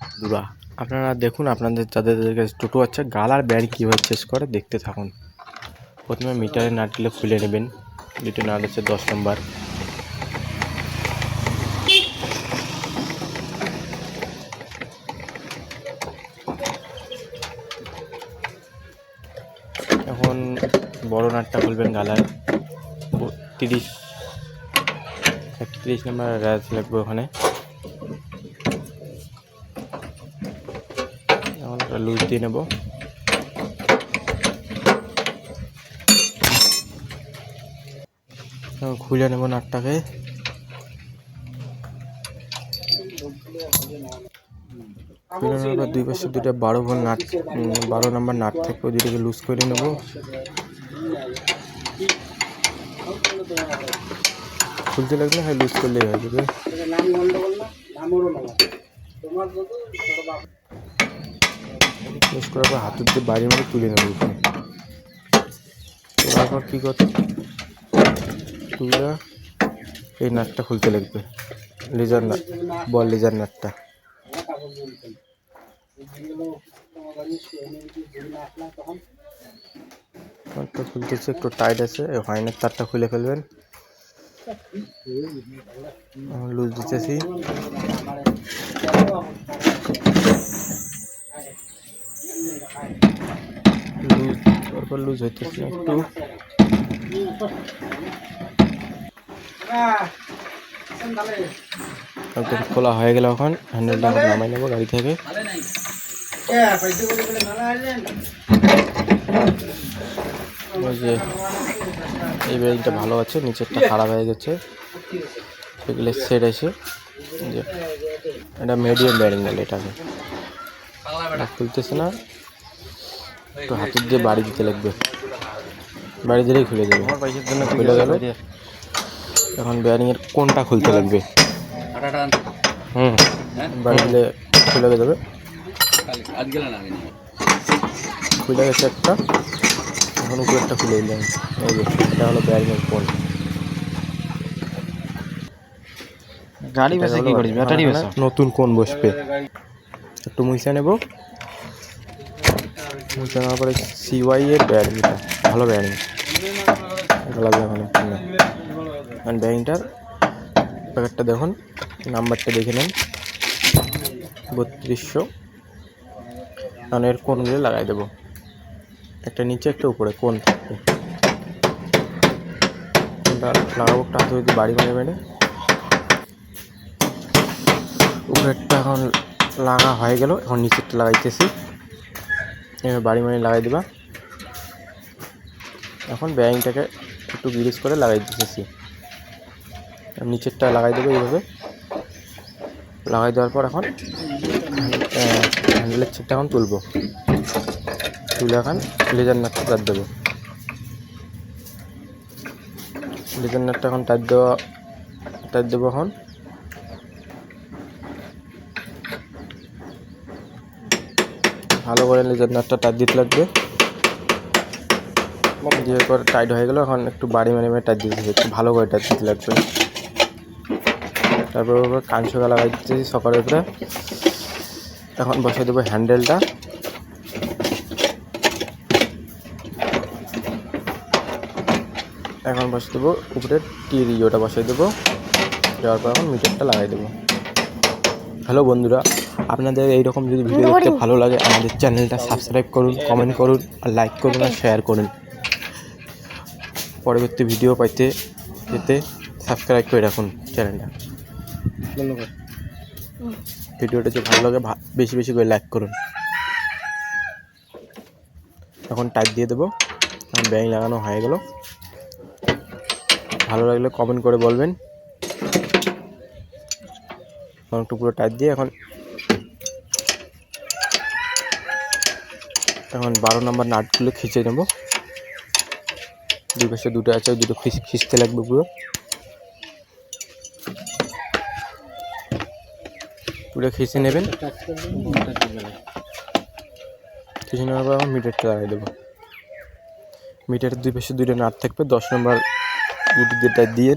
বন্ধুরা আপনারা দেখুন, আপনাদের যাদের কাছে টোটো আছে গাল আর ব্যারিং কীভাবে চেস করে দেখতে থাকুন। প্রথমে মিটারের নাটগুলো খুলে নেবেন। দুটো নাট আছে 10 নম্বর। এখন বড় নাটটা খুলবেন গালার 31 নম্বর র্যাচ লাগবে ওখানে। এখন লুজ দিয়ে নেব। খুলে নেব নাটটাকে। খুলে নেওয়ার পর দুই পাশে দুটো 12 ভোল্ট নাট, 12 নম্বর নাট থেকে ওই দুটোকে লুজ করে নেব। খুলতে লাগলে হয় লুজ করলেই হয়ে যাবে। লুজ করার পর হাতের দিয়ে বাড়ি মেরে তুলে নেব। তারপর কী করতে তুলে এই নাটটা খুলতে লাগবে, লেজার নাট, বল লেজার নাটটা। নাটটা খুলতেছে, একটু টাইট আছে, হাইনের তারটা খুলে ফেলবেন। লুজ দিতেছি। লুজ তারপর লুজ হইতেছে একটু। একদম খোলা হয়ে গেল। এখন হ্যান্ডেলটা এখন নামাই নেবো গাড়ি থেকে। ওই যে এই ব্যারিংটা ভালো আছে, নিচেরটা খারাপ হয়ে গেছে, এগুলো সেট আছে। যে এটা মিডিয়াম ব্যারিং গেলে এটাকে খুলতেছে না, একটু হাতের দিয়ে বাড়ি দিতে লাগবে। বাড়ি দিলেই খুলে যাবে। আমার পয়সার জন্য খুলে গেল। এখন ব্যারিংয়ের কোনটা খুলতে লাগবে। বাড়ি দিলে খুলে যাবে। খুলে গেছে একটা। এখন উপরেরটা খুলে দিলাম। এই যে এটা হলো ব্যারিংয়ের কোন। গাড়ি বসে কি করিস? ব্যাটারি বসে নতুন কোন বসবে। একটু মুছে নেব। মুছে নেওয়ার পরে CY এর ব্যারিংটা ভালো ব্যারিং লাগবে। এখন ব্যারিংটার প্যাকেটটা দেখুন, নাম্বারটা দেখে নেন 3200। এখন এর কোনগুলো লাগাই দেবো, একটা নিচে একটা উপরে কোন থাকবে। কোনটা লাগাবো একটা হাতে যদি বাড়ি মেরে মেরে। উপরেরটা এখন লাগা হয়ে গেল। এখন নিচেরটা লাগাইতেছি, এবার বাড়ি মেরে লাগাই দেবা। এখন ব্যারিংটাকে একটু গ্রিস করে লাগাই দিতেছি। নিচেরটা লাগাই দেবো এইভাবে। লাগাই দেওয়ার পর এখন হ্যান্ডেলের ছিটটা এখন তুলবো। তুলে এখন লেজার নাটটা টাইট দেবো। লেজার নাটটা এখন টাইট দেবো। এখন ভালো করে লেজার নাটটা টাইট দিতে লাগবে। দিয়ে পর টাইট হয়ে গেল। এখন একটু বাড়ি মেরে মেরে টাইট দিতে, একটু ভালো করে টাইট দিতে লাগবে। তারপর কাঁচগা লাগাই দিতেছি সকালের উপরে। এখন বসিয়ে দেবো হ্যান্ডেলটা। এখন বসিয়ে দেবো উপরে টিরিওটা বসিয়ে দেবো। দেওয়ার পর এখন মিটারটা লাগাই দেবো। হ্যালো বন্ধুরা, আপনাদের এইরকম যদি ভিডিও দেখতে ভালো লাগে আমাদের চ্যানেলটা সাবস্ক্রাইব করুন, কমেন্ট করুন, আর লাইক করুন, আর শেয়ার করুন। পরবর্তী ভিডিও পাইতে যেতে সাবস্ক্রাইব করে রাখুন চ্যানেলটা। ধন্যবাদ। ভিডিওটা যদি ভালো লাগে বেশি বেশি করে লাইক করুন। এখন টাইট দিয়ে দেবো। এখন ব্যারিং লাগানো হয়ে গেল। ভালো লাগলে কমেন্ট করে বলবেন। এখন একটু পুরো টাইট দিয়ে এখন 12 নম্বর নাটগুলো খিঁচে নেব। দুই পাশে দুটো আছে, ওই দুটো খিঁচতে লাগবে পুরো। পুরো খিঁচে নেবেন। খিঁচে নেওয়ার পর এখন মিটারটা লাগাই দেবো। মিটারের দুই পাশে দুটো নাট থাকবে, 10 নম্বর গুটি দিয়ে টাইট দিয়ে